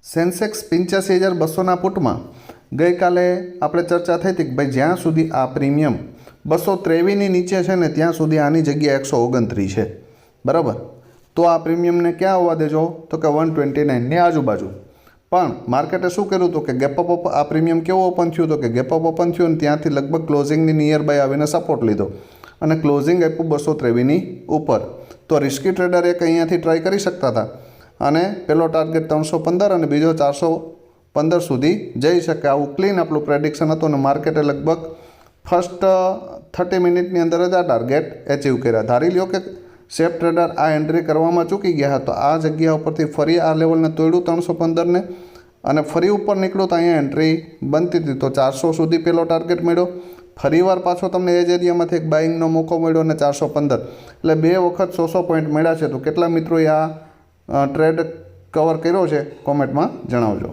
Sensex 85,200ના પુટમાં ગઈકાલે આપણે ચર્ચા થઈ હતી કે ભાઈ જ્યાં સુધી આ પ્રીમિયમ 223ની નીચે છે ને ત્યાં સુધી આની જગ્યા 129 છે, બરાબર. તો આ પ્રીમિયમને ક્યાં આવવા દેજો તો કે 129ની આજુબાજુ. પણ માર્કેટે શું કર્યું હતું કે ગેપ અપ આ પ્રીમિયમ કેવો ઓપન થયું તો કે ગેપ અપ ઓપન થયું અને ત્યાંથી લગભગ ક્લોઝિંગની નિયર બાય આવીને સપોર્ટ લીધો અને ક્લોઝિંગ આપ્યું 223ની ઉપર. તો રિસ્કી ટ્રેડર એક અહીંયાથી ટ્રાય કરી શકતા હતા અને પહેલો ટાર્ગેટ 315 અને બીજો 415 સુધી જઈ શકે. આવું ક્લીન આપણું પ્રેડિક્શન હતું અને માર્કેટે લગભગ ફર્સ્ટ 30 મિનિટની અંદર જ આ ટાર્ગેટ એચીવ કર્યા. ધારી લ્યો કે શેપ ટ્રેડર આ એન્ટ્રી કરવામાં ચૂકી ગયા તો આ જગ્યા ઉપરથી ફરી આ લેવલને તોડ્યું 315ને અને ફરી ઉપર નીકળ્યું તો અહીંયા એન્ટ્રી બનતી હતી. તો 400 સુધી પહેલો ટાર્ગેટ મળ્યો. ફરીવાર પાછો તમને એ જ એરિયામાંથી એક બાઇંગનો મોકો મળ્યો અને 415, એટલે 2 વખત 100 પોઈન્ટ મળ્યા છે. તો કેટલા મિત્રોએ આ ટ્રેડ કવર કર્યો છે કોમેન્ટમાં જણાવજો.